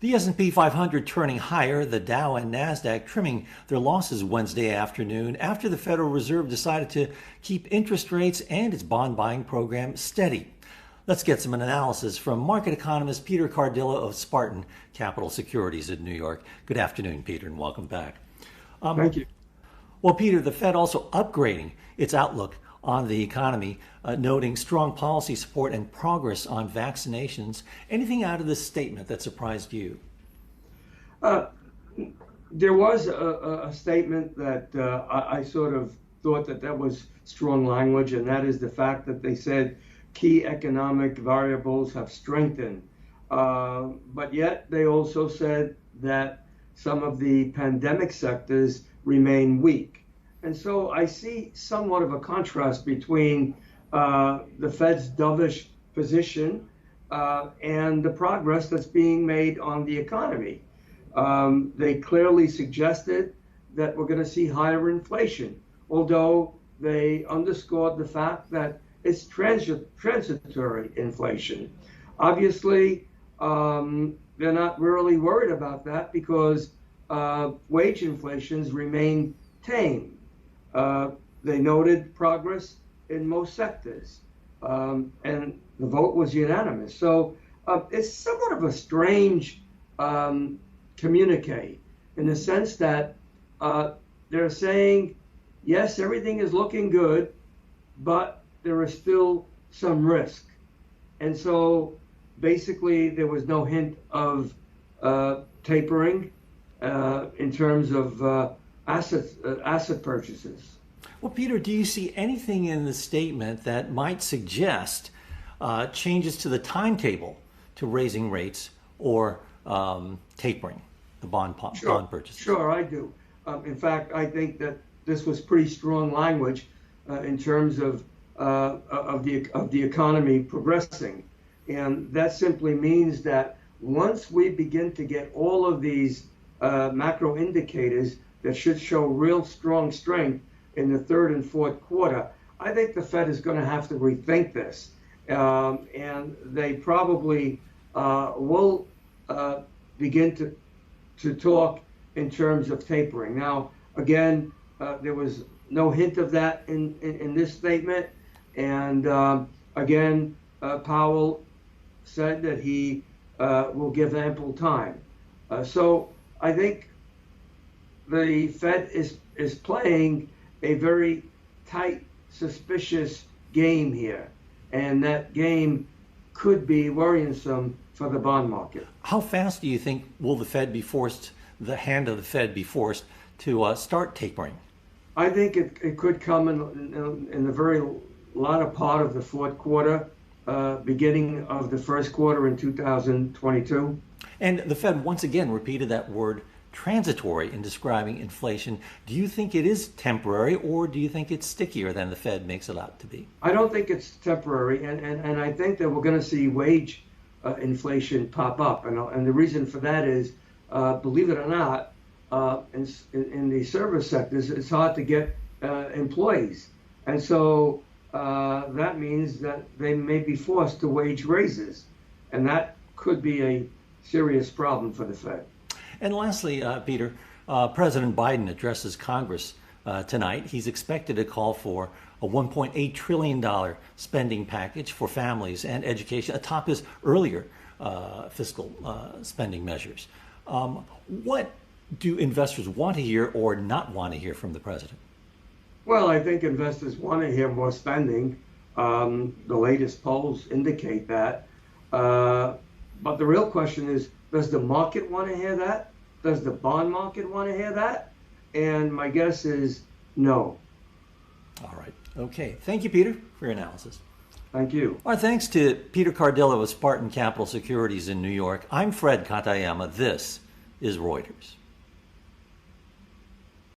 The S&P 500 turning higher, the Dow and Nasdaq trimming their losses Wednesday afternoon after the Federal Reserve decided to keep interest rates and its bond buying program steady. Let's get some analysis from market economist Peter Cardillo of Spartan Capital Securities in New York. Good afternoon, Peter, and welcome back. Thank you. Well, Peter, the Fed also upgrading its outlook on the economy, noting strong policy support and progress on vaccinations. Anything out of this statement that surprised you? There was a statement that I sort of thought that was strong language, and that is the fact that they said key economic variables have strengthened. But yet they also said that some of the pandemic sectors remain weak. And so I see somewhat of a contrast between the Fed's dovish position and the progress that's being made on the economy. They clearly suggested that we're going to see higher inflation, although they underscored the fact that it's transitory inflation. Obviously, they're not really worried about that because wage inflations remain tame. They noted progress in most sectors, and the vote was unanimous. So it's somewhat of a strange communique in the sense that they're saying, yes, everything is looking good, but there is still some risk. And so basically there was no hint of tapering in terms of asset purchases. Well, Peter, do you see anything in the statement that might suggest changes to the timetable to raising rates or tapering the bond purchases? Sure, I do. In fact, I think that this was pretty strong language in terms of the economy progressing, and that simply means that once we begin to get all of these macro indicators that should show real strong strength in the third and fourth quarter, I think the Fed is going to have to rethink this. And they probably will begin to talk in terms of tapering. Now, again, there was no hint of that in this statement. And again, Powell said that he will give ample time. So I think the Fed is playing a very tight, suspicious game here, and that game could be worrisome for the bond market. How fast do you think will the hand of the Fed be forced to start tapering? I think it could come in the very latter part of the fourth quarter, beginning of the first quarter in 2022. And the Fed once again repeated that word transitory in describing inflation. Do you think it is temporary, or do you think it's stickier than the Fed makes it out to be? I don't think it's temporary, and I think that we're going to see wage inflation pop up. And the reason for that is, believe it or not, in the service sectors, it's hard to get employees. And so that means that they may be forced to wage raises, and that could be a serious problem for the Fed. And lastly, Peter, President Biden addresses Congress tonight. He's expected to call for a $1.8 trillion spending package for families and education, atop his earlier fiscal spending measures. What do investors want to hear or not want to hear from the president? Well, I think investors want to hear more spending. The latest polls indicate that. But the real question is, does the market want to hear that? Does the bond market want to hear that? And my guess is no. All right. Okay. Thank you, Peter, for your analysis. Thank you. Our thanks to Peter Cardillo of Spartan Capital Securities in New York. I'm Fred Katayama. This is Reuters.